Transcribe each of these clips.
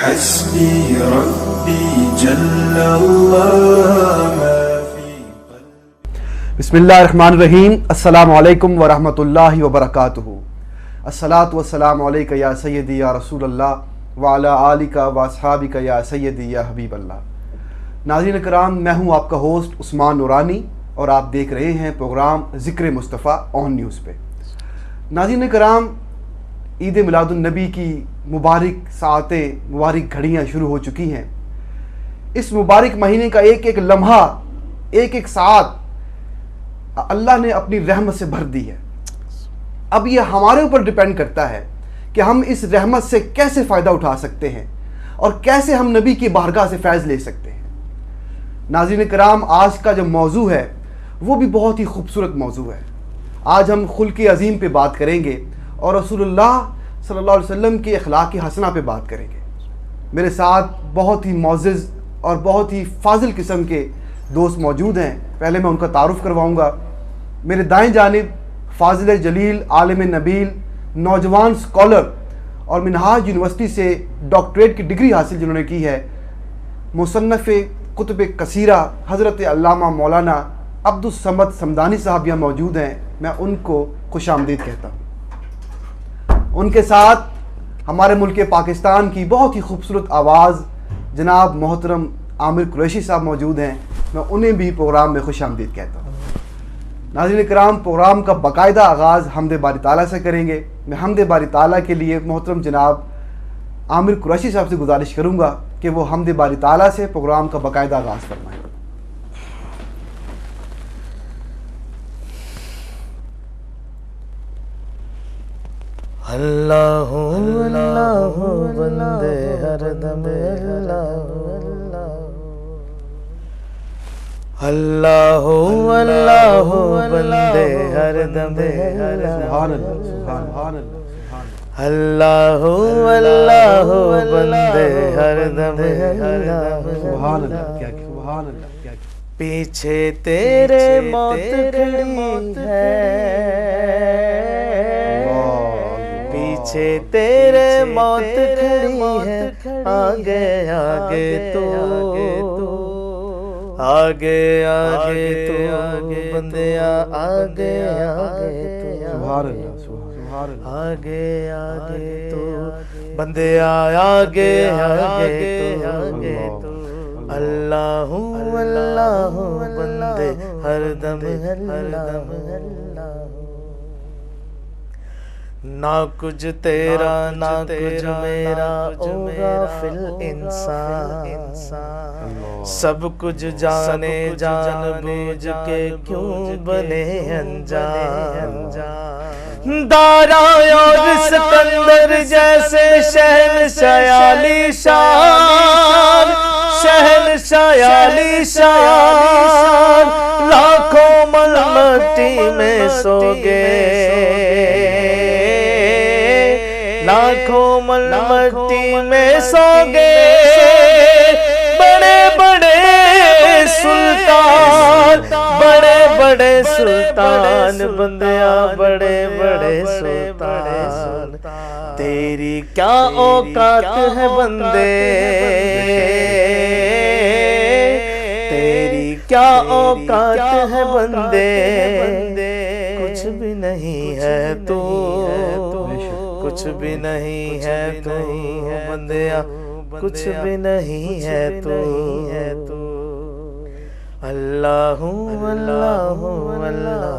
حسبي ربي جل الله ما في قلبي. بسم اللہ الرحمن الرحیم. السلام علیکم ورحمۃ اللہ وبرکاتہ. الصلاۃ والسلام علیک یا سیدی یا رسول اللہ وعلی آلک واصحابک یا سیدی یا حبیب اللہ. ناظرین کرام، میں ہوں آپ کا ہوسٹ عثمان نورانی اور آپ دیکھ رہے ہیں پروگرام ذکر مصطفیٰ آن نیوز پہ. ناظرین کرام، عید میلاد النبی کی مبارک ساعتیں، مبارک گھڑیاں شروع ہو چکی ہیں. اس مبارک مہینے کا ایک ایک لمحہ، ایک ایک ساعت اللہ نے اپنی رحمت سے بھر دی ہے. اب یہ ہمارے اوپر ڈیپینڈ کرتا ہے کہ ہم اس رحمت سے کیسے فائدہ اٹھا سکتے ہیں اور کیسے ہم نبی کی بارگاہ سے فیض لے سکتے ہیں. ناظرین کرام، آج کا جو موضوع ہے وہ بھی بہت ہی خوبصورت موضوع ہے. آج ہم خلق عظیم پہ بات کریں گے اور رسول اللہ صلی اللہ علیہ وسلم کے اخلاق حسنہ پہ بات کریں گے. میرے ساتھ بہت ہی معزز اور بہت ہی فاضل قسم کے دوست موجود ہیں. پہلے میں ان کا تعارف کرواؤں گا. میرے دائیں جانب فاضل جلیل، عالم نبیل، نوجوان سکالر اور منہاج یونیورسٹی سے ڈاکٹریٹ کی ڈگری حاصل جنہوں نے کی ہے، مصنف کتب کثیرہ حضرت علامہ مولانا عبدالصمد صمدانی صاحب یہاں موجود ہیں. میں ان کو خوش آمدید کہتا ہوں. ان کے ساتھ ہمارے ملک پاکستان کی بہت ہی خوبصورت آواز جناب محترم عامر قریشی صاحب موجود ہیں. میں انہیں بھی پروگرام میں خوش آمدید کہتا ہوں. ناظرین کرام، پروگرام کا باقاعدہ آغاز حمد باری تعالیٰ سے کریں گے. میں حمد باری تعالیٰ کے لیے محترم جناب عامر قریشی صاحب سے گزارش کروں گا کہ وہ حمد باری تعالیٰ سے پروگرام کا باقاعدہ آغاز فرمائیں. اللہ اللہ بندے ہر دم اللہ اللہ بندے ہر دم سبحان اللہ، سبحان اللہ، اللہ اللہ بندے ہر دم سبحان اللہ. کیا سبحان اللہ، کیا پیچھے تیرے موت کھڑی ہے، پیچھے تیرے موت کھڑی ہے، آگے آگے تو آگے آگے تو بندیا آگے آگے تو سبحان اللہ، سبحان اللہ، آگے آگے تو بندیا آگے آگے تو اللہ اللہ بندے ہر دم اللہ. نہ کچھ تیرا نہ کچھ میرا او غافل انسان، سب کچھ جانے جان بوجھ کے کیوں بنے انجان. دارا اور سکندر جیسے شہنشاہ علی شان، شہنشاہ علی شان لاکھوں مل مٹی میں سو گئے، لاکھوں مل مٹی میں سو گئے. بڑے بڑے سلطان، بڑے بڑے سلطان بندیا بڑے بڑے سلطان، تیری کیا اوقات ہے بندے، تیری کیا اوقات ہے بندے. کچھ بھی نہیں ہے تو، کچھ بھی نہیں ہے تو بندیا، کچھ بھی نہیں ہے تو. اللہ اللہ اللہ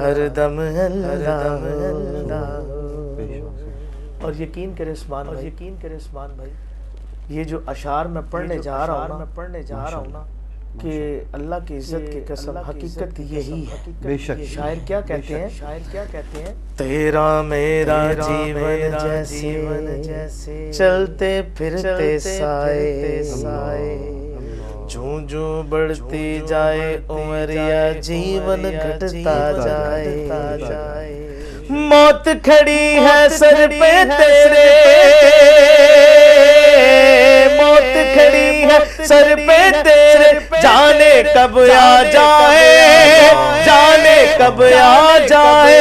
ہر دم اللہ. اور یقین کرے عثمان، اور یقین کرے عثمان بھائی، یہ جو اشعار میں پڑھنے جا رہا ہوں نا کہ اللہ کی عزت کی قسم حقیقت یہی ہے. بے شک. شاعر کیا کہتے ہیں؟ تیرا میرا جیون جیسے چلتے پھرتے سائے، جوں جوں بڑھتی جائے عمر یا جیون گھٹتا جائے. موت کھڑی ہے سر پہ تیرے، موت کھڑی ہے سر پہ تیرے، جانے کب آ جائے، جانے کب آ جائے.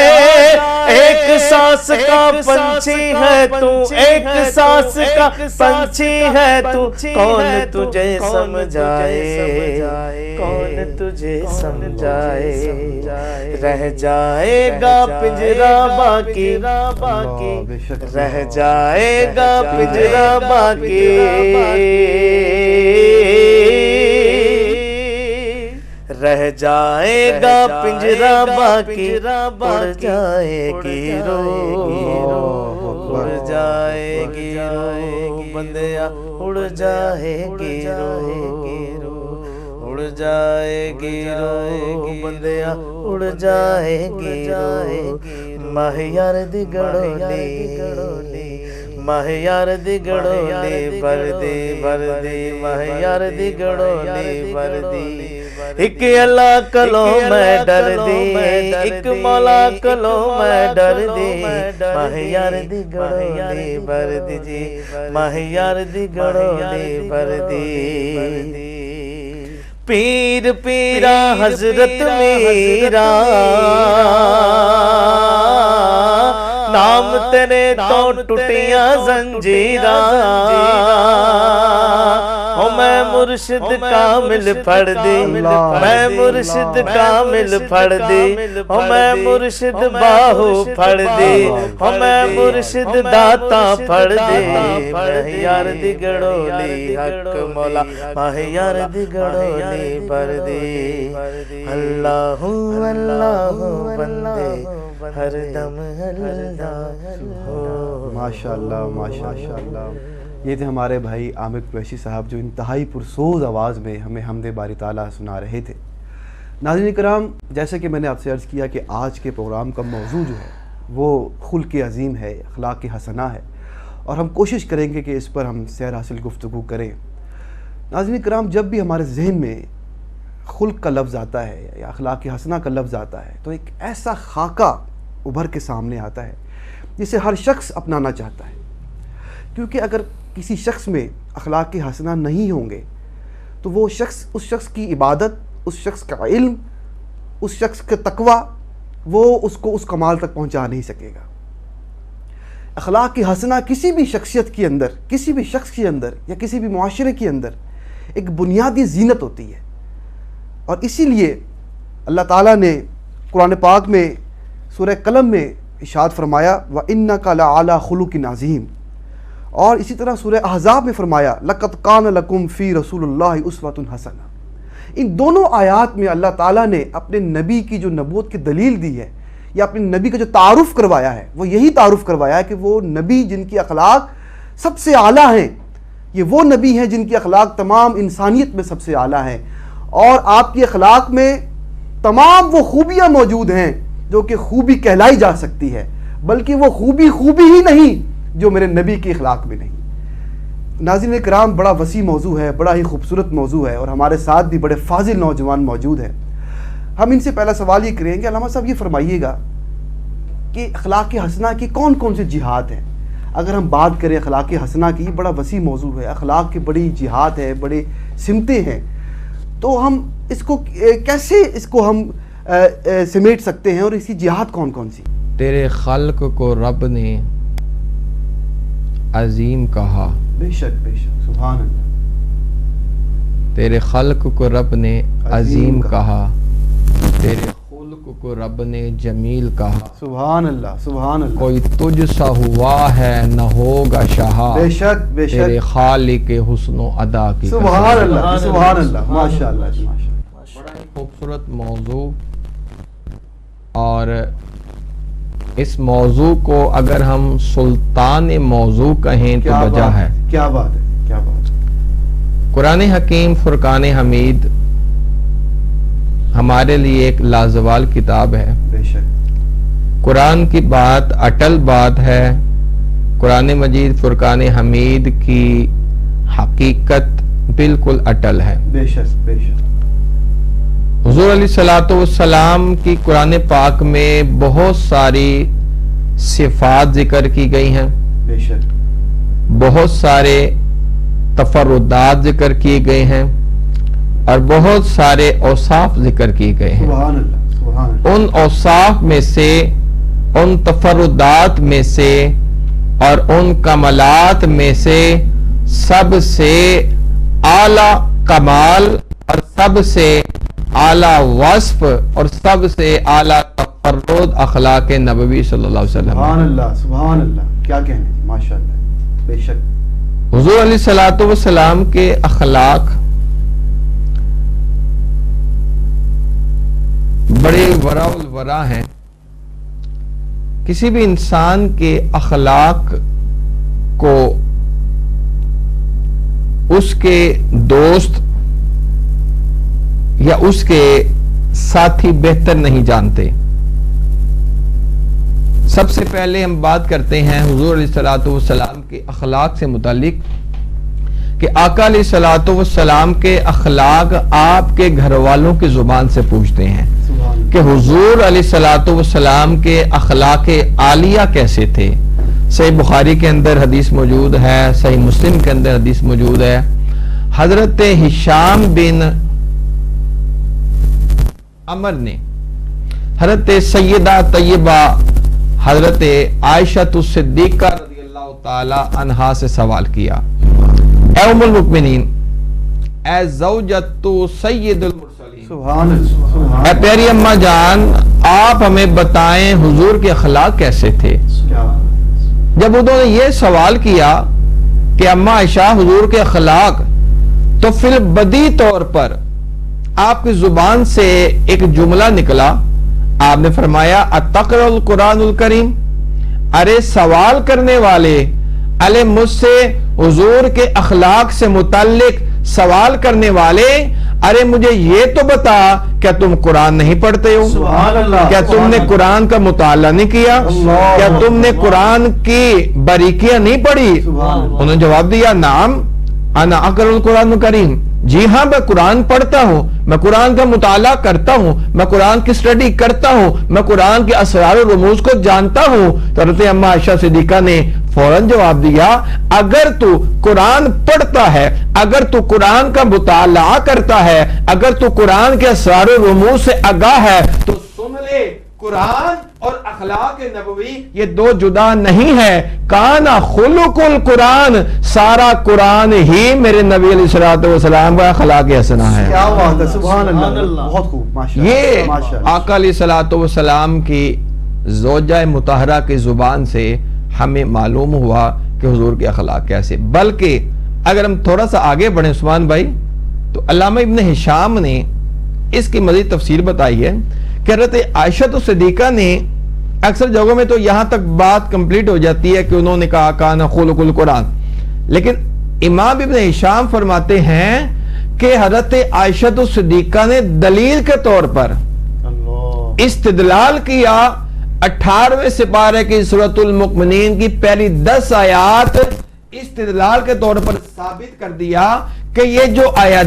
ایک سانس کا پنچھی ہے تو، ایک سانس کا پنچھی ہے تو، کون تجھے سمجھائے، کون تجھے سمجھائے، رہ جائے گا پنجرا باقی، رہ جائے گا پنجرا باقی، رہ جائے گا پنجرا باقی، اڑ جائے گی روح، اڑ جائے گی روح بندیا، اڑ جائے گی روح، اڑ جائے گی روح بندیا، اڑ جائے گی روح، ماہ یار دی گڑولی، ماہ یار دی گڑولی بردی بردی، ماہ یار دی گڑولی بردی، ایک اللہ کلو میں ڈر دی، ایک مولا کلو میں ڈر دی، ماہ یار دی گڑولی بردی جی، ماہ یار دی گڑولی بردی، پیر پیرا حضرت میرا، نام تیرے تو ٹوٹیاں زنجیراں، میں مرشد کامل پڑھ دی، میں مرشد کامل پڑھ دی، میں مرشد باہو پڑھ دی، میں مرشد داتا پڑھ دی، ماہ یار دی گڑولی حق مولا، ماہ یار دی گڑولی پڑھ دی، اللہ اللہ بندے ہر دم اللہ ہو۔ ماشاءاللہ ماشاءاللہ، یہ تھے ہمارے بھائی عامر قریشی صاحب جو انتہائی پرسوز آواز میں ہمیں حمد باری تعالیٰ سنا رہے تھے۔ ناظرین کرام، جیسے کہ میں نے آپ سے عرض کیا کہ آج کے پروگرام کا موضوع جو ہے وہ خلق عظیم ہے، اخلاق حسنہ ہے، اور ہم کوشش کریں گے کہ اس پر ہم سیر حاصل گفتگو کریں۔ ناظرین کرام، جب بھی ہمارے ذہن میں خلق کا لفظ آتا ہے یا اخلاق حسنہ کا لفظ آتا ہے تو ایک ایسا خاکہ ابھر کے سامنے آتا ہے جسے ہر شخص اپنانا چاہتا ہے، کیونکہ اگر کسی شخص میں اخلاق حسنہ نہیں ہوں گے تو وہ شخص، اس شخص کی عبادت، اس شخص کا علم، اس شخص کا تقوی، وہ اس کو اس کمال تک پہنچا نہیں سکے گا۔ اخلاق حسنہ کسی بھی شخصیت کے اندر، کسی بھی شخص کے اندر یا کسی بھی معاشرے کے اندر ایک بنیادی زینت ہوتی ہے، اور اسی لیے اللہ تعالیٰ نے قرآن پاک میں سورہ قلم میں ارشاد فرمایا وَإِنَّكَ لَعَلَىٰ خُلُقٍ عَظِيمٍ، اور اسی طرح سورہ احزاب میں فرمایا لَقَدْ كَانَ لَكُمْ فِي رَسُولِ اللَّهِ أُسْوَةٌ حَسَنَةٌ۔ ان دونوں آیات میں اللہ تعالیٰ نے اپنے نبی کی جو نبوت کی دلیل دی ہے یا اپنے نبی کا جو تعارف کروایا ہے، وہ یہی تعارف کروایا ہے کہ وہ نبی جن کی اخلاق سب سے اعلیٰ ہیں، یہ وہ نبی ہیں جن کی اخلاق تمام انسانیت میں سب سے اعلیٰ ہیں، اور آپ کی اخلاق میں تمام وہ خوبیاں موجود ہیں جو کہ خوبی کہلائی جا سکتی ہے، بلکہ وہ خوبی ہی نہیں جو میرے نبی کی اخلاق میں نہیں۔ ناظرین کرام، بڑا وسیع موضوع ہے، بڑا ہی خوبصورت موضوع ہے، اور ہمارے ساتھ بھی بڑے فاضل نوجوان موجود ہیں۔ ہم ان سے پہلا سوال یہ کریں گے، علامہ صاحب یہ فرمائیے گا کہ اخلاق حسنہ کی کون کون سے جہاد ہیں؟ اگر ہم بات کریں اخلاق حسنہ کی، یہ بڑا وسیع موضوع ہے، اخلاق کی بڑی جہاد ہے، بڑے سمتیں ہیں، تو ہم اس کو کیسے ہم سمیٹ سکتے ہیں، اور اس کی جہاد کون کون سی؟ تیرے خلق کو رب نے عظیم کہا، بے شک سبحان اللہ، تیرے خلق کو رب نے عظیم کہا، تیرے خلق کو رب نے جمیل کہا، سبحان اللہ سبحان اللہ، کوئی تجھ سا ہوا ہے نہ ہوگا شہا، بے شک تیرے خالق حسن و ادا کی سبحان اللہ سبحان اللہ، ماشاء اللہ ماشاء اللہ۔ بڑا ہی خوبصورت موضوع، اور اس موضوع کو اگر ہم سلطان موضوع کہیں تو وجہ ہے۔ کیا بات ہے، کیا بات ہے۔ قرآن حکیم فرقان حمید ہمارے لیے ایک لازوال کتاب ہے، بے شک قرآن کی بات اٹل بات ہے، قرآن مجید فرقان حمید کی حقیقت بالکل اٹل ہے۔ بے شک بے شک، حضور علیہ السلام کی قرآن پاک میں بہت ساری صفات ذکر کی گئی ہیں، بے شک بہت سارے تفردات ذکر کیے گئے ہیں، اور بہت سارے اوصاف ذکر کیے گئے ہیں۔ سبحان اللہ سبحان اللہ۔ ان اوصاف میں سے ان تفردات میں سے اور ان کمالات میں سے سب سے اعلی کمال اور سب سے اعلی وصف اور سب سے اعلی تفرد اخلاق نبوی صلی اللہ علیہ وسلم. سبحان اللہ سبحان اللہ، کیا کہنے جی، ماشاءاللہ، بے شک. حضور علیہ الصلوۃ والسلام کے اخلاق بڑے ورا الورا ہیں. کسی بھی انسان کے اخلاق کو اس کے دوست یا اس کے ساتھی بہتر نہیں جانتے. سب سے پہلے ہم بات کرتے ہیں حضور علیہ الصلوۃ والسلام کے اخلاق سے متعلق کہ آقا علیہ الصلوۃ والسلام کے اخلاق آپ کے گھر والوں کی زبان سے پوچھتے ہیں کہ حضور علیہ الصلوۃ والسلام کے اخلاق عالیہ کیسے تھے. صحیح بخاری کے اندر حدیث موجود ہے، صحیح مسلم کے اندر حدیث موجود ہے. حضرت ہشام بن عمر نے حضرت سیدہ طیبہ حضرت عائشہ الصدیقہ رضی اللہ تعالی عنہا سے سوال کیا، اے ام المؤمنین، اے زوجۃ سید المرسلین، سبحان اللہ، اے پیاری اماں جان، آپ ہمیں بتائیں حضور کے اخلاق کیسے تھے. جب انہوں نے یہ سوال کیا کہ اماں عائشہ حضور کے اخلاق، تو فی البدی طور پر آپ کی زبان سے ایک جملہ نکلا. آپ نے فرمایا اتقرأ القرآن الکریم، ارے سوال کرنے والے، ارے مجھ سے حضور کے اخلاق سے متعلق سوال کرنے والے، ارے مجھے یہ تو بتا کیا تم قرآن نہیں پڑھتے ہو؟ سبحان اللہ، کیا تم نے قرآن کا مطالعہ نہیں کیا؟ کیا تم نے قرآن کی باریکیاں نہیں پڑھی؟ انہوں نے جواب دیا نعم انا اقرأ القرآن الکریم، جی ہاں میں قرآن پڑھتا ہوں، میں قرآن کا مطالعہ کرتا ہوں، میں قرآن کی سٹڈی کرتا ہوں، میں قرآن کے اسرار و رموز کو جانتا ہوں. تو حضرت اماں عائشہ صدیقہ نے فوراً جواب دیا اگر تو قرآن پڑھتا ہے، اگر تو قرآن کا مطالعہ کرتا ہے، اگر تو قرآن کے اسرار و رموز سے آگاہ ہے تو سن لے، قرآن اور اخلاق نبوی یہ دو جدا نہیں ہے. کانا خلق القرآن، سارا قرآن ہی میرے نبی علیہ الصلوۃ والسلام کا اخلاق حسنہ ہے. کیا بات ہے، سبحان اللہ، بہت خوب، ماشاءاللہ. یہ آقا علیہ الصلوۃ والسلام کی زوجہ مطہرہ کی زبان سے ہمیں معلوم ہوا کہ حضور کے اخلاق کیسے. بلکہ اگر ہم تھوڑا سا آگے بڑھیں عثمان بھائی، تو علامہ ابن ہشام نے اس کی مزید تفسیر بتائی ہے کہ حضرت عائشہ الصدیقہ نے اکثر جگہوں میں تو یہاں تک بات کمپلیٹ ہو جاتی ہے کہ انہوں نے کہا کانا خلق القرآن، لیکن امام ابن ہشام فرماتے ہیں کہ حضرت عائشہ الصدیقہ نے دلیل کے طور پر استدلال کیا 18ویں سپارے کی سورۃ المؤمنین کی پہلی 10 آیات استدلال کے طور پر ثابت کر دیا کہ یہ جو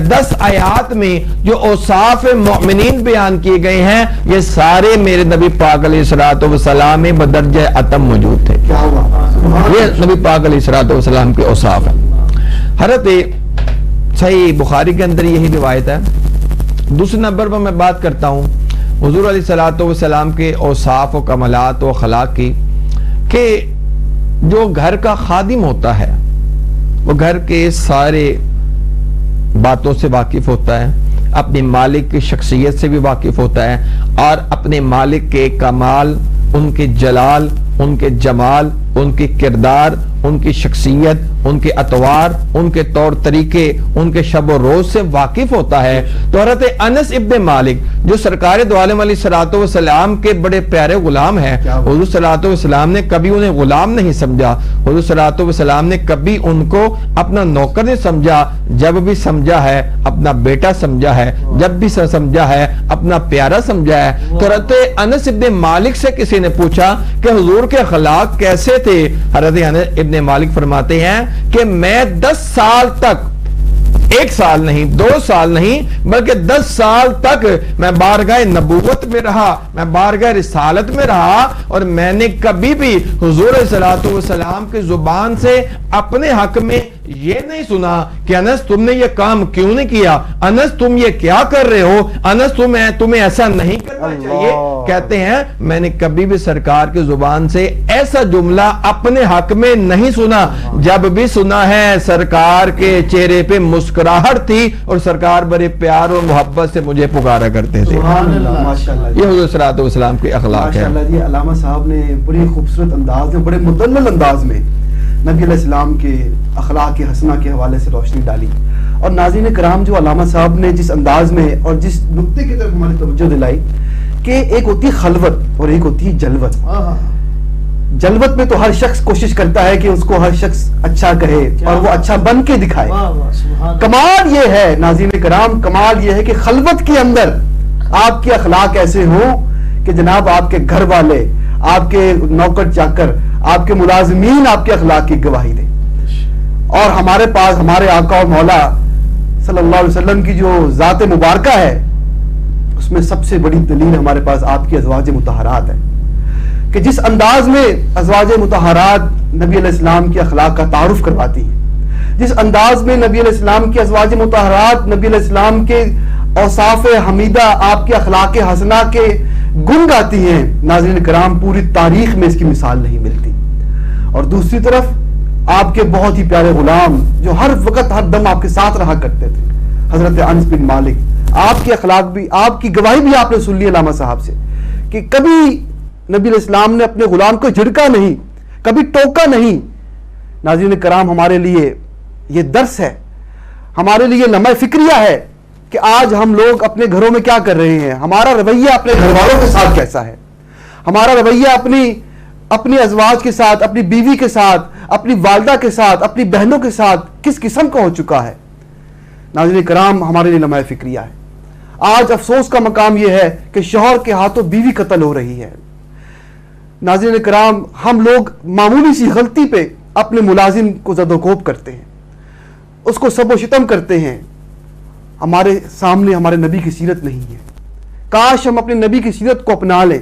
10 آیات میں جو اوصاف مومنین بیان کیے گئے ہیں یہ سارے میرے نبی پاک علیہ الصلوۃ والسلام میں بدرجہ اتم موجود تھے. یہ نبی پاک علیہ الصلوۃ والسلام کے اوصاف ہیں. حضرت صحیح بخاری کے اندر یہی روایت ہے. دوسرے نمبر پر میں بات کرتا ہوں حضور علیہ الصلوۃ والسلام کے اوصاف و کمالات و اخلاق کی، کہ جو گھر کا خادم ہوتا ہے وہ گھر کے سارے باتوں سے واقف ہوتا ہے، اپنے مالک کی شخصیت سے بھی واقف ہوتا ہے، اور اپنے مالک کے کمال، ان کے جلال، ان کے جمال، ان کی کردار، ان کی شخصیت، ان کے اطوار، ان کے طور طریقے، ان کے شب و روز سے واقف ہوتا ہے. تو حضرت انس ابن مالک جو سرکار دو عالم علیہ الصلوۃ والسلام کے بڑے پیارے غلام ہیں، حضور صلی اللہ علیہ وسلم نے کبھی انہیں غلام نہیں سمجھا، حضور صلی اللہ علیہ وسلم نے کبھی ان کو اپنا نوکر نہیں سمجھا. جب بھی سمجھا ہے اپنا بیٹا سمجھا ہے، جب بھی سمجھا ہے اپنا پیارا سمجھا ہے. تو حضرت انس ابن مالک سے کسی نے پوچھا کہ حضور کے اخلاق کیسے تھے؟ حضرت انس ابن مالک فرماتے ہیں کہ میں 10 سال تک، 1 سال نہیں، 2 سال نہیں، بلکہ 10 سال تک میں بارگاہ نبوت میں رہا، میں بارگاہ رسالت میں رہا، اور میں نے کبھی بھی حضور صلی اللہ علیہ وسلم کی زبان سے اپنے حق میں یہ نہیں سنا کہ انس تم نے یہ کام کیوں نہیں کیا، انس تم یہ کیا کر رہے ہو، انس تمہیں ایسا نہیں کرنا چاہیے. کہتے ہیں میں نے کبھی بھی سرکار کی زبان سے ایسا جملہ اپنے حق میں نہیں سنا، جب بھی سنا ہے سرکار کے چہرے پہ مسکراہٹ تھی اور سرکار بڑے پیار اور محبت سے مجھے پکارا کرتے تھے. یہ حضور صلی اللہ علیہ وسلم کے اخلاق ہے. ماشاءاللہ جی، علامہ صاحب نے بڑی خوبصورت انداز میں، بڑے مدلل انداز میں نبی علیہ السلام کے اخلاق حسنہ کے حوالے سے روشنی ڈالی. اور ناظرین کرام، جو علامہ صاحب نے جس انداز میں اور جس نقطے کی طرف ہماری توجہ دلائی کہ ایک ہوتی خلوت اور ایک ہوتی جلوت. جلوت میں تو ہر شخص کوشش کرتا ہے کہ اس کو ہر شخص اچھا کہے اور وہ اچھا بن کے دکھائے. کمال یہ ہے ناظرین کرام، کمال یہ ہے کہ خلوت کے اندر آپ کے اخلاق ایسے ہوں کہ جناب آپ کے گھر والے، آپ کے نوکر چاکر، آپ کے ملازمین آپ کے اخلاق کی گواہی دیں. اور ہمارے پاس ہمارے آقا اور مولا صلی اللہ علیہ وسلم کی جو ذات مبارکہ ہے، اس میں سب سے بڑی دلیل ہمارے پاس آپ کی ازواج مطہرات ہے کہ جس انداز میں ازواج مطہرات نبی علیہ السلام کے اخلاق کا تعارف کرواتی ہیں، جس انداز میں نبی علیہ السلام کی ازواج مطہرات نبی علیہ السلام کے اوصاف حمیدہ، آپ کے اخلاق حسنہ کے گن گاتی ہیں، ناظرین کرام پوری تاریخ میں اس کی مثال نہیں ملتی. اور دوسری طرف آپ کے بہت ہی پیارے غلام جو ہر وقت ہر دم آپ کے ساتھ رہا کرتے تھے، حضرت انس بن مالک، آپ کے اخلاق بھی، آپ کی گواہی بھی آپ نے سن لی علامہ صاحب سے کہ کبھی نبی علیہ السلام نے اپنے غلام کو جھڑکا نہیں، کبھی ٹوکا نہیں. ناظرین کرام ہمارے لیے یہ درس ہے، ہمارے لیے لمحہ فکریہ ہے کہ آج ہم لوگ اپنے گھروں میں کیا کر رہے ہیں، ہمارا رویہ اپنے گھر والوں کے ساتھ کیسا ہے، ہمارا رویہ اپنی ازواج کے ساتھ، اپنی بیوی کے ساتھ، اپنی والدہ کے ساتھ، اپنی بہنوں کے ساتھ کس قسم کا ہو چکا ہے. ناظرین کرام ہمارے لیے لمحہ فکریہ ہے. آج افسوس کا مقام یہ ہے کہ شوہر کے ہاتھوں بیوی قتل ہو رہی ہے. ناظرین کرام ہم لوگ معمولی سی غلطی پہ اپنے ملازم کو زد و کوب کرتے ہیں، اس کو سب و شتم کرتے ہیں. ہمارے سامنے ہمارے نبی کی سیرت نہیں ہے. کاش ہم اپنے نبی کی سیرت کو اپنا لیں.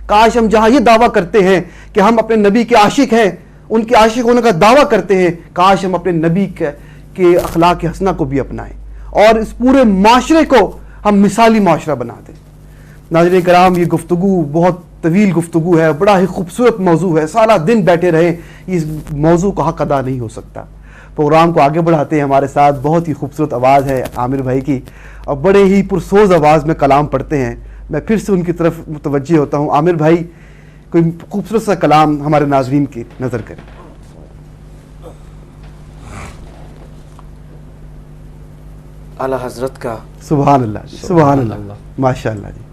کاش ہم جہاں یہ دعویٰ کرتے ہیں کہ ہم اپنے نبی کے عاشق ہیں، ان کے عاشق ہونے کا دعویٰ کرتے ہیں، کاش ہم اپنے نبی کے اخلاق حسنہ کو بھی اپنائیں اور اس پورے معاشرے کو ہم مثالی معاشرہ بنا دیں. ناظرین کرام یہ گفتگو بہت طویل گفتگو ہے، بڑا ہی خوبصورت موضوع ہے، سارا دن بیٹھے رہیں اس موضوع کا حق ادا نہیں ہو سکتا. پروگرام کو آگے بڑھاتے ہیں، ہمارے ساتھ بہت ہی خوبصورت آواز ہے عامر بھائی کی اور بڑے ہی پرسوز آواز میں کلام پڑھتے ہیں. میں پھر سے ان کی طرف متوجہ ہوتا ہوں. عامر بھائی کوئی خوبصورت سا کلام ہمارے ناظرین کی نظر کریں. اعلی حضرت کا سبحان اللہ جی، سبحان اللہ، ماشاء اللہ جی،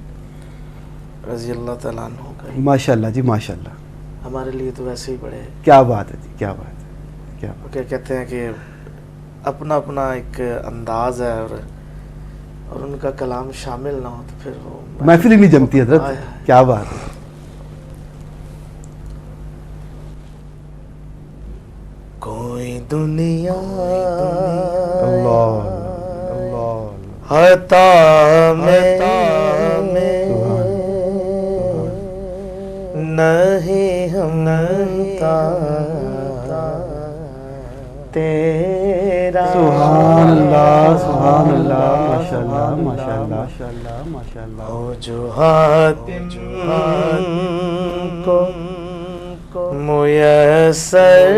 رضی اللہ تعالیٰ عنہ کا ماشاء اللہ جی، ماشاء اللہ. ہمارے لیے تو ویسے ہی بڑے. کیا بات ہے جی، کیا بات ہے، کیا بات. کیا کہتے ہیں کہ اپنا اپنا ایک انداز ہے اور ان کا کلام شامل نہ ہو تو پھر وہ محفل ہی نہیں جمتی حضرت. کیا بات ہے. کوئی دنیا اللہ عطا میں نہیں ہمتا تیرا. سبحان اللہ، سبحان اللہ، ماشاء اللہ، ماشاء اللہ، ماشاء اللہ، ماشاء اللہ. ہو جو حاتم کو میسر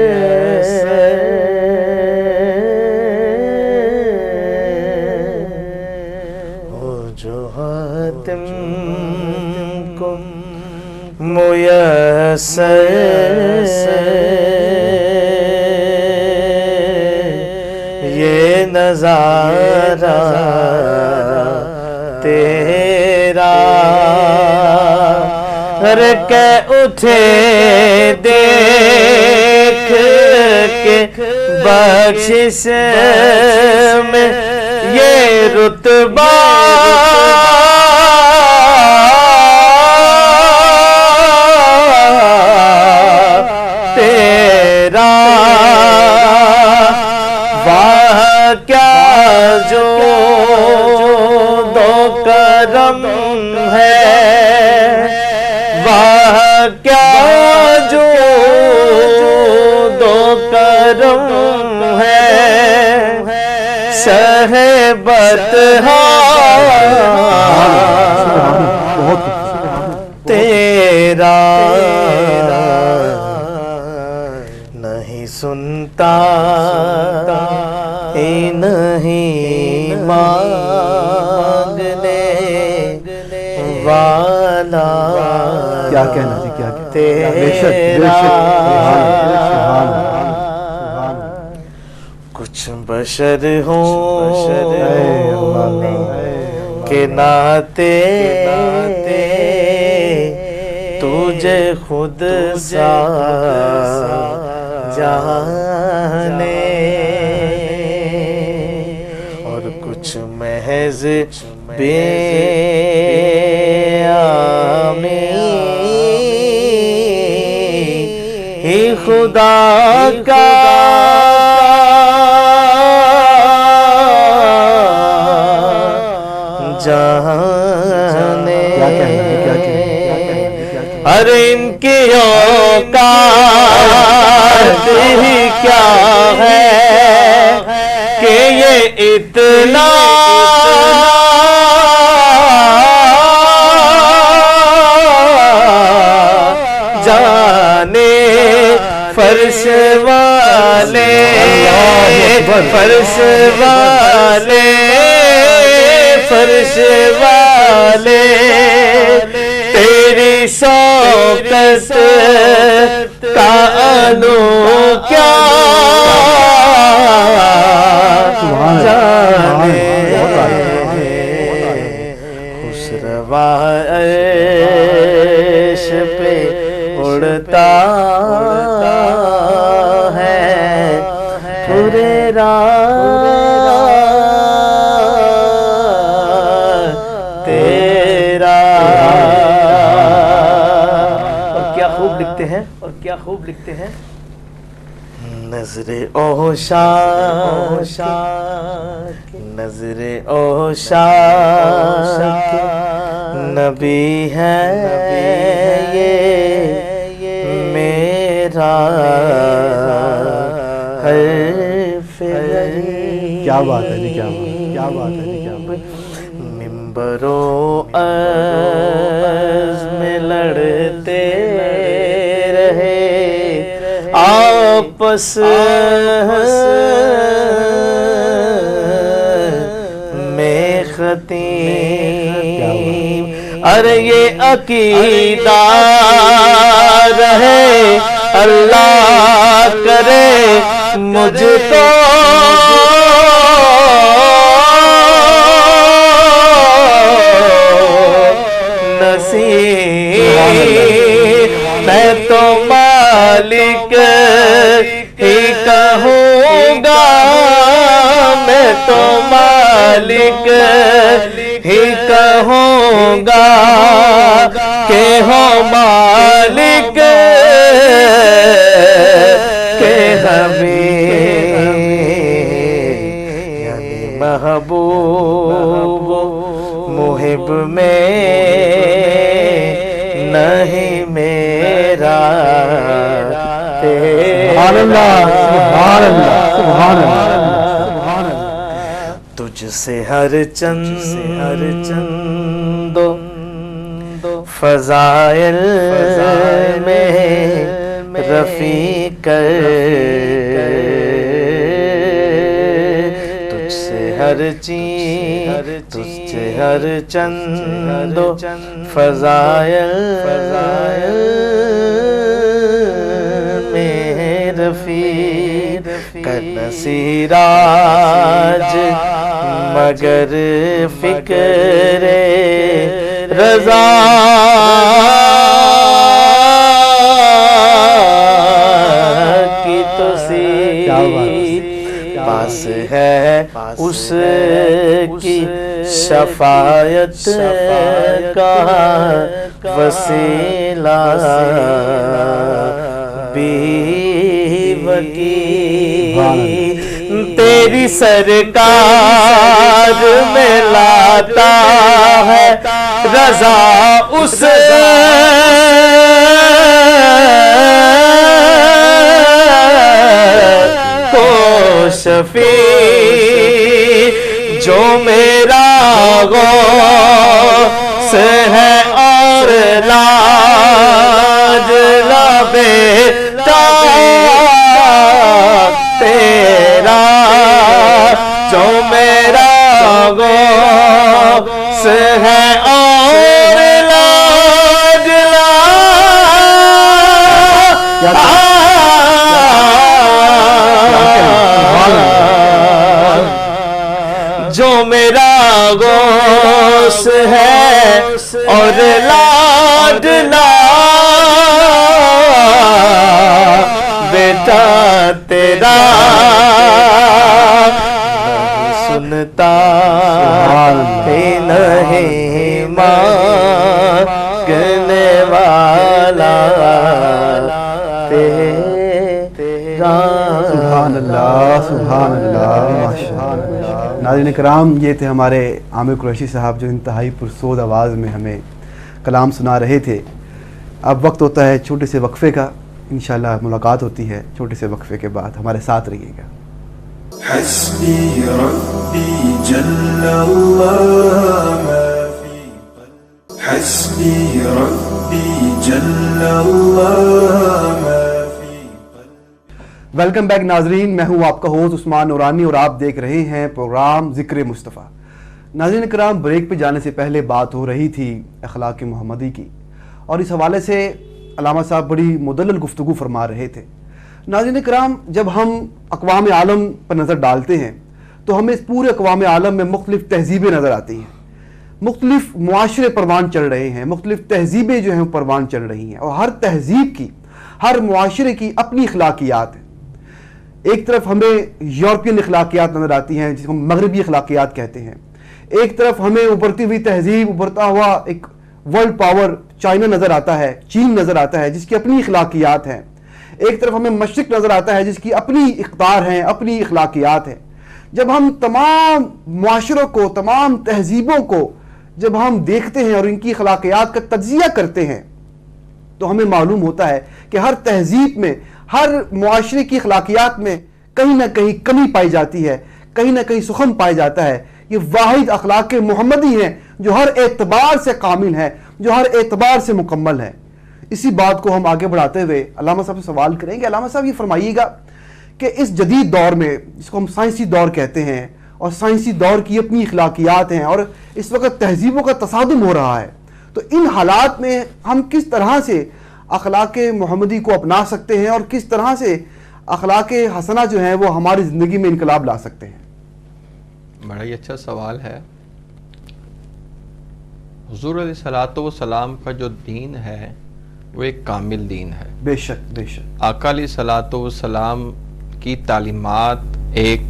ہو جو حاتم کو میسر یہ نظارہ تیرا کر کے اٹھے دیکھ کے بخشش میں یہ رتبہ تیرا. واہ کیا جو دو کرم ہے، واہ کیا جو دو کرم ہے شہ بطحا تیرا نہیں سنتا نہیں مانگنے والا کیا کہنا جی، کیا کہنا، تیرا بے شک بے شک، سبحان اللہ۔ کچھ بشر ہوں کہ ناتے تجھے خود سا جانے اور کچھ محض بے ہی خدا کا جانے ہر ان کی اوقات ہی کیا ہے کہ یہ اتنا جانے فرش والے فرش والے فرش والے تیری شوکت کا انو کیا جانے خسروا عرش پہ اڑتا ہے پورے تیرا اور کیا خوب لکھتے ہیں اور کیا خوب لکھتے ہیں نظر اوشاک نظر اوشاک نبی ہے یہ میرا حرف کیا بات ہے جی، کیا بات ہے جی، کیا بات ہے۔ ممبر و عرض میں لڑتے رہے آپس میں خطیم ارے یہ عقیدہ رہے اللہ کرے مجھ کو نصیب میں تو مالک ہی کہوں گا میں تو مالک ہی کہوں گا کہ ہو مالک کہ حبیب یعنی محبوب محب میں نہیں میرا سبحان اللہ سبحان اللہ سبحان اللہ سبحان اللہ۔ تجھ سے ہر چند فضائل میں رفیق تجھ سے ہر چیز تجھ سے ہر چند فضائل میں رفیق کرنا سیراج مگر فکر رضا کی تو پاس ہے اس کی شفاعت کا وسیلہ بھی وکیل تیری سرکار میں لاتا ہے رضا اس کو شفیع جو میرا غوث ہے اور لاج لا بیٹا تیرا جو میرا غوث ہے اور لاج جو میرا غوث ہے اور لاڈلا بیٹا تیرا سنتا ہی نہیں مانگنے والا تیرا. سبحان اللہ سبحان اللہ ماشاء اللہ. ناظرین کرام، یہ تھے ہمارے عامر قریشی صاحب جو انتہائی پرسود آواز میں ہمیں کلام سنا رہے تھے. اب وقت ہوتا ہے چھوٹے سے وقفے کا. انشاءاللہ ملاقات ہوتی ہے چھوٹے سے وقفے کے بعد. ہمارے ساتھ رہیے گا. حسبي ربي جل الله ما في قلبي حسبي ربي جل الله ما في قلبي. ویلکم بیک ناظرین، میں ہوں آپ کا ہوسٹ عثمان نورانی اور آپ دیکھ رہے ہیں پروگرام ذکر مصطفیٰ. ناظرین کرام، بریک پہ جانے سے پہلے بات ہو رہی تھی اخلاق محمدی کی، اور اس حوالے سے علامہ صاحب بڑی مدلل گفتگو فرما رہے تھے. ناظرین کرام، جب ہم اقوام عالم پر نظر ڈالتے ہیں تو ہمیں اس پورے اقوام عالم میں مختلف تہذیبیں نظر آتی ہیں، مختلف معاشرے پروان چڑھ رہے ہیں، مختلف تہذیبیں جو ہیں پروان چڑھ رہی ہیں، اور ہر تہذیب کی، ہر معاشرے کی اپنی اخلاقیات ہیں. ایک طرف ہمیں یورپین اخلاقیات نظر آتی ہیں جس کو ہم مغربی اخلاقیات کہتے ہیں. ایک طرف ہمیں ابھرتی ہوئی تہذیب، ابھرتا ہوا ایک ورلڈ پاور چائنا نظر آتا ہے، چین نظر آتا ہے جس کی اپنی اخلاقیات ہیں. ایک طرف ہمیں مشرق نظر آتا ہے جس کی اپنی اقدار ہیں، اپنی اخلاقیات ہیں. جب ہم تمام معاشروں کو، تمام تہذیبوں کو جب ہم دیکھتے ہیں اور ان کی اخلاقیات کا تجزیہ کرتے ہیں تو ہمیں معلوم ہوتا ہے کہ ہر تہذیب میں، ہر معاشرے کی اخلاقیات میں کہیں نہ کہیں کمی پائی جاتی ہے، کہیں نہ کہیں سخن پایا جاتا ہے. یہ واحد اخلاق محمدی ہیں جو ہر اعتبار سے کامل ہے، جو ہر اعتبار سے مکمل ہے. اسی بات کو ہم آگے بڑھاتے ہوئے علامہ صاحب سے سوال کریں گے. علامہ صاحب یہ فرمائیے گا کہ اس جدید دور میں جس کو ہم سائنسی دور کہتے ہیں، اور سائنسی دور کی اپنی اخلاقیات ہیں، اور اس وقت تہذیبوں کا تصادم ہو رہا ہے، تو ان حالات میں ہم کس طرح سے اخلاق محمدی کو اپنا سکتے ہیں اور کس طرح سے اخلاق حسنہ جو ہیں وہ ہماری زندگی میں انقلاب لا سکتے ہیں؟ بڑا ہی اچھا سوال ہے. حضور علیہ الصلوۃ والسلام کا جو دین ہے وہ ایک کامل دین ہے. بے شک بے شک. آقا علیہ الصلوۃ والسلام کی تعلیمات ایک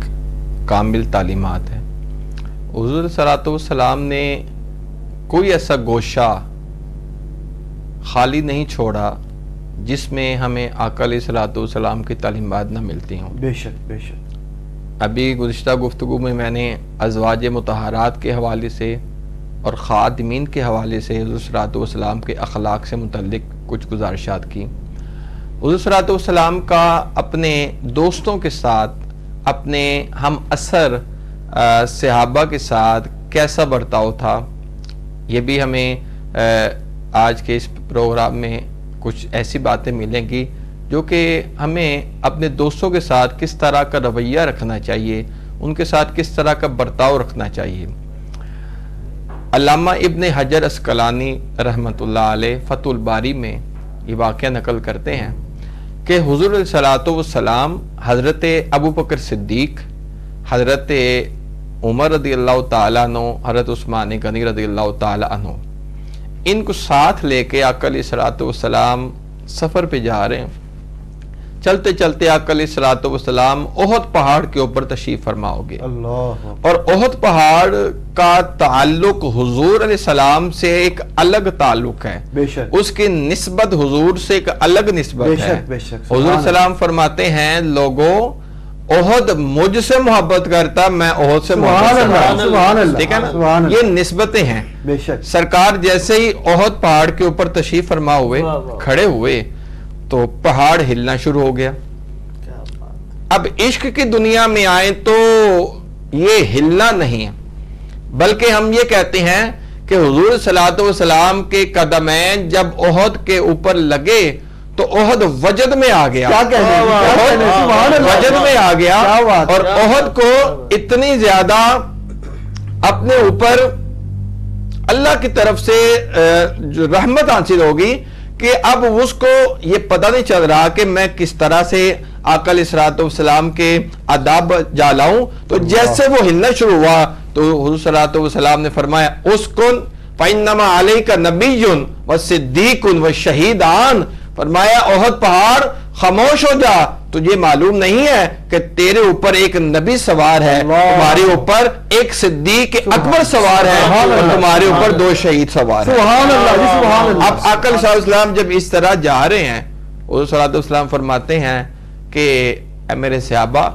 کامل تعلیمات ہے. حضور علیہ الصلوۃ والسلام نے کوئی ایسا گوشہ خالی نہیں چھوڑا جس میں ہمیں آقا علیہ الصلوۃ والسلام کی تعلیمات نہ ملتی ہوں. بے شک بے شک. ابھی گزشتہ گفتگو میں میں نے ازواج مطہرات کے حوالے سے اور خادمین کے حوالے سے حضور صلی اللہ علیہ وسلم کے اخلاق سے متعلق کچھ گزارشات کی. حضور صلی اللہ علیہ وسلم کا اپنے دوستوں کے ساتھ، اپنے ہم اثر صحابہ کے ساتھ کیسا برتاؤ تھا، یہ بھی ہمیں آج کے اس پروگرام میں کچھ ایسی باتیں ملیں گی جو کہ ہمیں اپنے دوستوں کے ساتھ کس طرح کا رویہ رکھنا چاہیے، ان کے ساتھ کس طرح کا برتاؤ رکھنا چاہیے. علامہ ابن حجر اسقلانی رحمۃ اللہ علیہ فتح الباری میں یہ واقعہ نقل کرتے ہیں کہ حضور علیہ الصلوۃ والسلام حضرت ابو بکر صدیق، حضرت عمر رضی اللہ تعالیٰ عنہ، حضرت عثمان غنی رضی اللہ تعالیٰ عنہ، ان کو ساتھ لے کے آقا علیہ الصلوۃ والسلام سفر پہ جا رہے ہیں. چلتے چلتے آقا علیہ الصلوۃ والسلام احد پہاڑ کے اوپر تشریف فرما ہو گئے. اور احد پہاڑ کا تعلق حضور علیہ السلام سے ایک الگ تعلق ہے، بے شک. اس کی نسبت حضور سے ایک الگ نسبت ہے. بے شک. حضور علیہ السلام فرماتے ہیں، لوگوں احد مجھ سے محبت کرتا، میں احد سے محبت کرتا. ٹھیک ہے نا، یہ نسبتیں ہیں. بے شک. سرکار جیسے ہی احد پہاڑ کے اوپر تشریف فرما ہوئے، کھڑے ہوئے تو پہاڑ ہلنا شروع ہو گیا. اب عشق کی دنیا میں آئیں تو یہ ہلنا نہیں ہے، بلکہ ہم یہ کہتے ہیں کہ حضور صلی اللہ علیہ وسلم کے قدمین جب احد کے اوپر لگے تو احد وجد میں آ گیا، وجد میں آ گیا، اور احد کو اتنی زیادہ اپنے اوپر اللہ کی طرف سے جو رحمت حاصل ہوگی کہ اب اس کو یہ پتہ نہیں چل رہا کہ میں کس طرح سے آقا علیہ الصلوۃ والسلام کے آداب جا لاؤں. تو جیسے وہ ہلنا شروع ہوا تو حضور صلی اللہ علیہ وسلم نے فرمایا اسکن فإنما علیک نبی وصدیق وشہیدان، فرمایا احد پہاڑ خاموش ہو جا، تجھے معلوم نہیں ہے کہ تیرے اوپر ایک نبی سوار ہے، تمہارے اوپر ایک صدیق اکبر سوار ہے، اور تمہارے اوپر 2 شہید سوار ہیں. اب آقا صلی اللہ علیہ وسلم جب اس طرح جا رہے ہیں، حضور صلی اللہ علیہ وسلم فرماتے ہیں کہ اے میرے صحابہ،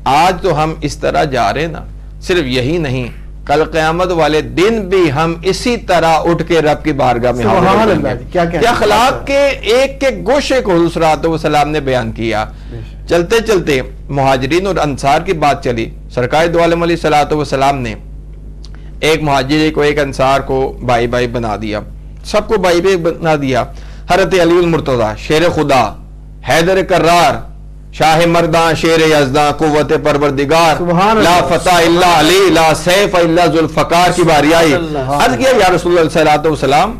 آج تو ہم اس طرح جا رہے ہیں نا، صرف یہی نہیں، کل قیامت والے دن بھی ہم اسی طرح اٹھ کے رب کی بارگاہ میں حاضر ہوں گے. کیا اخلاق کے ایک گوشے کو حضور صلی اللہ علیہ وسلم نے بیان کیا. چلتے چلتے مہاجرین اور انصار کی بات چلی. سرکار دو عالم علیہ الصلوۃ والسلام نے ایک مہاجری کو ایک انصار کو بھائی بھائی بنا دیا، سب کو بھائی بھائی بنا دیا. حضرت علی المرتضیٰ، شیر خدا، حیدر کرار، شاہ مردان، شیر یزداں، قوت پروردگار، لا فتح الا علی، لا سیف الا ذوالفقار کی باری آئی. عرض کیا یا رسول اللہ صلی اللہ علیہ وسلم،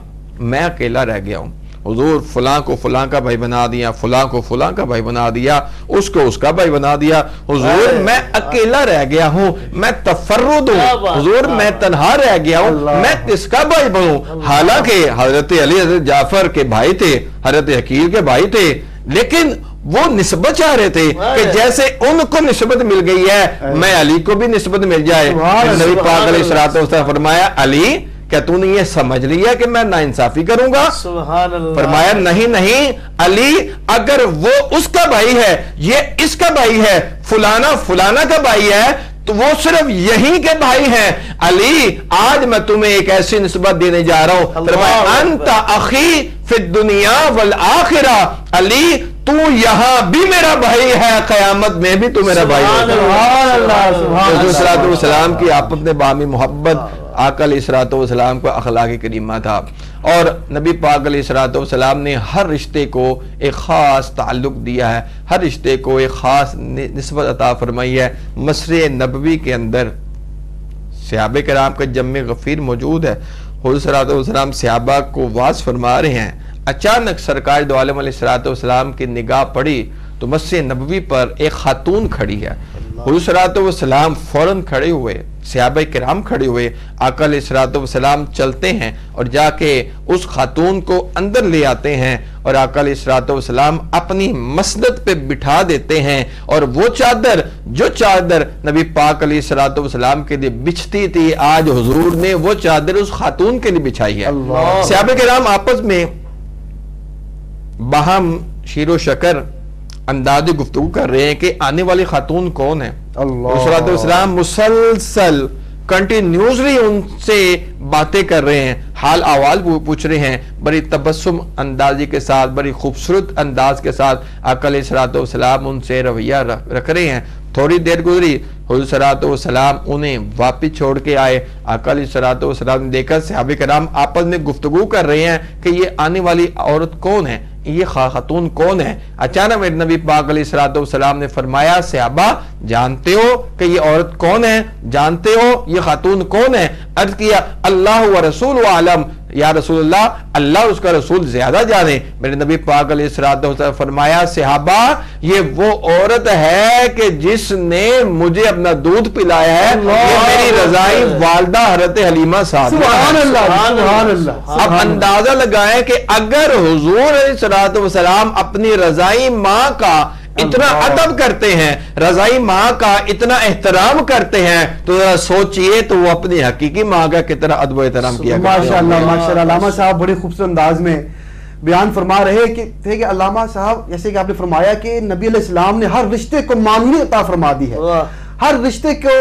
میں اکیلا رہ گیا ہوں، حضور فلاں کو فلاں کا بھائی بنا دیا، فلاں کو فلاں کا بھائی بنا دیا، اس کو اس کا بھائی بنا دیا، حضور میں اکیلا رہ گیا ہوں، میں تفرد ہوں، حضور میں تنہا رہ گیا ہوں، میں کس کا بھائی بنوں؟ حالانکہ حضرت علی حضرت جعفر کے بھائی تھے، حضرت عقیل کے بھائی تھے، لیکن وہ نسبت چاہ رہے تھے کہ جیسے ان کو نسبت مل گئی ہے میں علی کو بھی نسبت مل جائے. نبی پاک علیہ الصلوۃ والسلام فرمایا علی کیا تو نے یہ سمجھ لیا کہ میں ناانصافی کروں گا؟ فرمایا نہیں علی، اگر وہ اس کا بھائی ہے، یہ اس کا بھائی ہے، فلانا کا بھائی ہے، تو وہ صرف یہی کے بھائی ہیں. علی آج میں تمہیں ایک ایسی نسبت دینے جا رہا ہوں، فرمایا انت اخی فی الدنیا والآخرہ، علی تو یہاں بھی میرا بھائی ہے، قیامت میں بھی تو میرا بھائی ہے. حضور صلی اللہ علیہ وسلم کی آپس میں باہمی محبت آقا علیہ الصلوۃ والسلام کا اخلاق کریمہ تھا. اور نبی پاک علیہ الصلوۃ والسلام نے ہر رشتے کو ایک خاص تعلق دیا ہے، ہر رشتے کو ایک خاص نسبت عطا فرمائی ہے. مسجد نبوی کے اندر صحابہ کرام کا جمع غفیر موجود ہے. حضور صلی اللہ علیہ وسلم صحابہ کو واعظ فرما رہے ہیں، اچانک سرکار دو عالم علیہ الصلوۃ والسلام کی نگاہ پڑی تو مسجد نبوی پر ایک خاتون کھڑی ہے. حضور صلی اللہ علیہ وسلم فوراً کھڑے ہوئے، صحابہ کرام کھڑے ہوئے، آقا علیہ الصلوۃ والسلام چلتے ہیں اور جا کے اس خاتون کو اندر لے آتے ہیں اور آقا علیہ الصلوۃ والسلام اپنی مسند پہ بٹھا دیتے ہیں. اور وہ جو چادر نبی پاک علیہ الصلوۃ والسلام کے لیے بچھتی تھی، آج حضور نے وہ چادر اس خاتون کے لیے بچھائی ہے. صحابہ کرام آپس میں باہم شیر و شکر انداز گفتگو کر رہے ہیں کہ آنے والی خاتون کون ہے. حضور صلی اللہ علیہ وسلم مسلسل کنٹینیوسلی ان سے باتیں کر رہے ہیں، حال احوال پوچھ رہے ہیں، بڑی تبسم اندازی کے ساتھ، بڑی خوبصورت انداز کے ساتھ آقا علیہ الصلوۃ والسلام ان سے رویہ رکھ رہے ہیں. تھوڑی دیر گزری، حضور صلی اللہ علیہ وسلم انہیں واپس چھوڑ کے آئے. آقا علیہ الصلوۃ والسلام نے دیکھا صحابہ کرام آپس میں گفتگو کر رہے ہیں کہ یہ آنے والی عورت کون ہے، یہ خاتون کون ہے. اچانک میرے نبی پاک علیہ الصلوۃ والسلام نے فرمایا صحابہ جانتے ہو کہ یہ عورت کون ہے؟ جانتے ہو یہ خاتون کون ہے؟ عرض کیا اللہ و رسول عالم، یا رسول اللہ اس کا رسول زیادہ جانے. میرے نبی پاک علیہ الصلوۃ والسلام فرمایا صحابہ یہ وہ عورت ہے کہ جس نے مجھے اپنا دودھ پلایا ہے، یہ میری رضائی والدہ حضرت حلیمہ سعدیہ. اب اندازہ لگائیں کہ اگر حضور علیہ الصلوۃ والسلام اپنی رضائی ماں کا اتنا ادب کرتے ہیں، رضائی ماں کا اتنا احترام کرتے ہیں، تو ذرا سوچئے تو وہ اپنی حقیقی ماں کا کتنا ادب و احترام کیا کرتے ہیں. ماشاءاللہ علامہ صاحب بڑے خوبصورت انداز میں بیان فرما رہے تھے کہ علامہ صاحب جیسے کہ آپ نے فرمایا کہ نبی علیہ السلام نے ہر رشتے کو معنویت عطا فرما دی ہے، ہر رشتے کو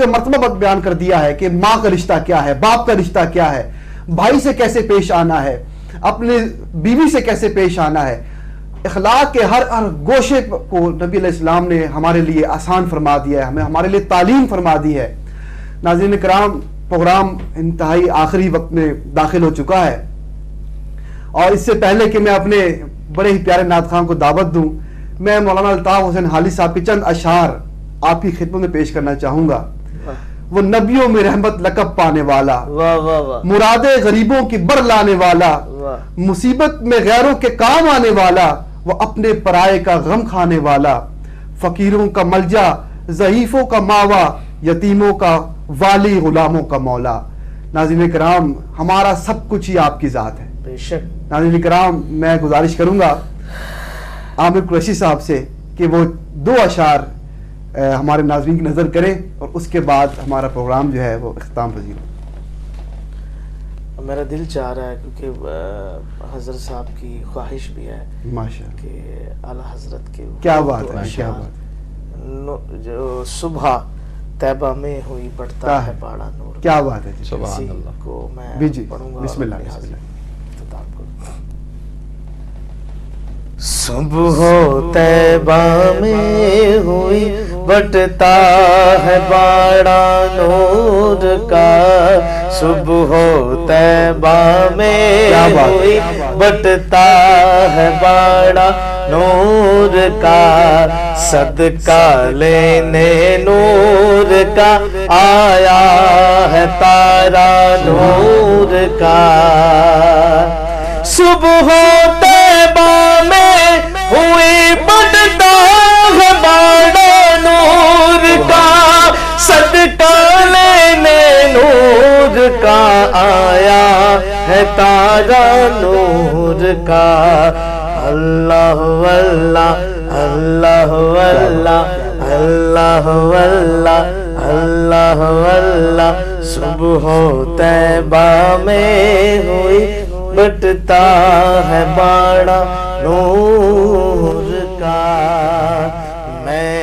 مرتبہ بیان کر دیا ہے کہ ماں کا رشتہ کیا ہے، باپ کا رشتہ کیا ہے، بھائی سے کیسے پیش آنا ہے، اپنے بیوی سے کیسے پیش آنا ہے. اخلاق کے ہر گوشے کو نبی علیہ السلام نے ہمارے لیے آسان فرما دیا ہے, ہمارے لیے تعلیم فرما دی ہے. ناظرین کرام, پروگرام انتہائی آخری وقت میں داخل ہو چکا ہے, اور اس سے پہلے کہ میں اپنے بڑے ہی پیارے نعت خواں کو دعوت دوں, میں مولانا الطاف حسین حالی صاحب کے چند اشعار آپ کی خدمت میں پیش کرنا چاہوں گا. وہ نبیوں میں رحمت لقب پانے والا, مرادیں غریبوں کی بر لانے والا, مصیبت میں غیروں کے کام آنے والا, وہ اپنے پرائے کا غم کھانے والا, فقیروں کا ملجا, ضعیفوں کا ماوا, یتیموں کا والی, غلاموں کا مولا. ناظرین کرام, ہمارا سب کچھ ہی آپ کی ذات ہے. بے شک. ناظرین کرام, میں گزارش کروں گا عامر قریشی صاحب سے کہ وہ 2 اشعار ہمارے ناظرین کی نظر کریں, اور اس کے بعد ہمارا پروگرام جو ہے وہ اختتام پذیر ہو. میرا دل چاہ رہا ہے, کیونکہ حضرت صاحب کی خواہش بھی ہے ماشاءاللہ کہ اعلیٰ حضرت کے کیا بات ہے, کیا بات ہے, جو صبح طیبہ میں ہوئی بڑھتا ہے باڑا نور, کیا بات ہے. سبحان اللہ. کو میں جی پڑھوں گا. بسم اللہ, بسم اللہ. صبح طیبہ میں ہوئی بٹتا ہے باڑا نور کا, صبح طیبہ میں ہوئی بٹتا ہے باڑا نور کا, صدقہ لینے نور کا آیا ہے تارا نور کا. صبح طیبہ میں ہوئی بٹتا ہے باڑا نور کا, صدقہ لینے نور کا آیا ہے تارا نور کا. اللہ اللہ اللہ اللہ اللہ اللہ اللہ اللہ, صبح طیبہ میں ہوئی بٹتا ہے باڑا نور کا. میں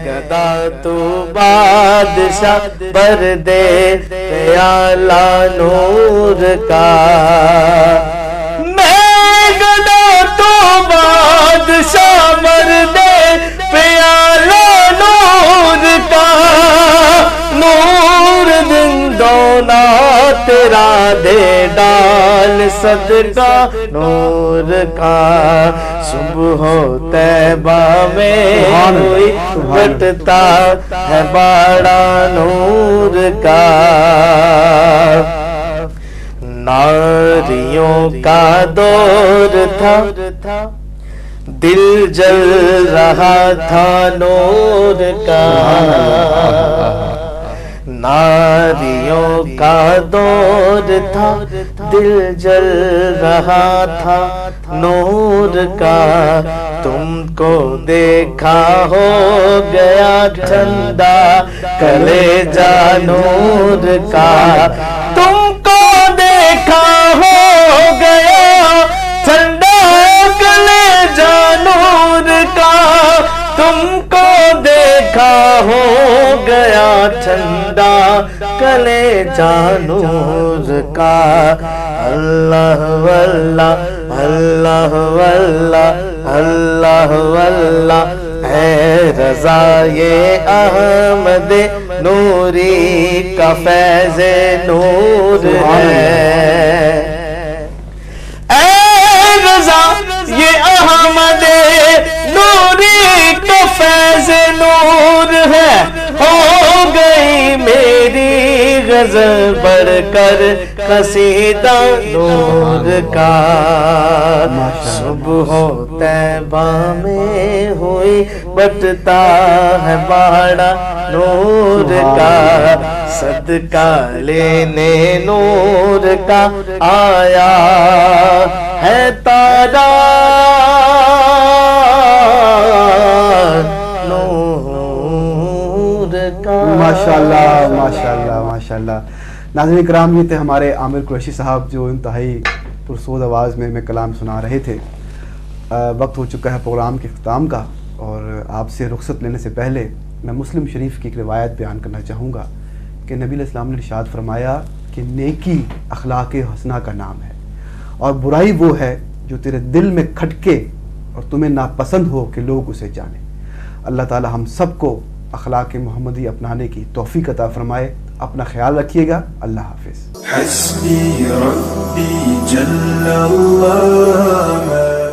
گدا تو بادشاہ بردے پیالہ نور کا, میں گدا تو بادشاہ بردے پیالہ نور کا, نور دن دونا تیرا دے ڈال صدقہ نور کا. صبح طیبہ میں ہوئی بٹتا ہے باڑا نور کا. ناریوں کا دور تھا, دل جل رہا تھا نور کا. ناریوں کا دور تھا, دل جل رہا تھا نور کا. تم کو دیکھا ہو گیا ٹھنڈا کلیجہ نور کا, تم کو دیکھا ہو گیا ٹھنڈا کلیجہ نور کا, تم کو دیکھا ہو گیا ٹھنڈا کلیجہ نور کا. اللہ واللہ اللہ واللہ اللہ واللہ, اے رضا یہ احمد نوری کا فیض نور ہے. اے رضا یہ احمد نوری کا فیض نور ہے, ہو گئی میری غزل بڑھ کر قصیدہ نور کا. صبح طیبہ میں ہوئی بٹتا ہے باڑا نور کا, صدقہ لینے نور کا آیا ہے تارا نور کا. ماشاءاللہ ماشاءاللہ ماشاءاللہ. ناظرین کرام, یہ تھے ہمارے عامر قریشی صاحب جو انتہائی پرسود آواز میں کلام سنا رہے تھے. وقت ہو چکا ہے پروگرام کے اختتام کا, اور آپ سے رخصت لینے سے پہلے میں مسلم شریف کی ایک روایت بیان کرنا چاہوں گا کہ نبی علیہ السلام نے ارشاد فرمایا کہ نیکی اخلاق حسنہ کا نام ہے, اور برائی وہ ہے جو تیرے دل میں کھٹکے اور تمہیں ناپسند ہو کہ لوگ اسے جانیں۔ اللہ تعالی ہم سب کو اخلاق محمدی اپنانے کی توفیق عطا فرمائے۔ اپنا خیال رکھیے گا۔ اللہ حافظ۔ حسبي ربي جل الله ما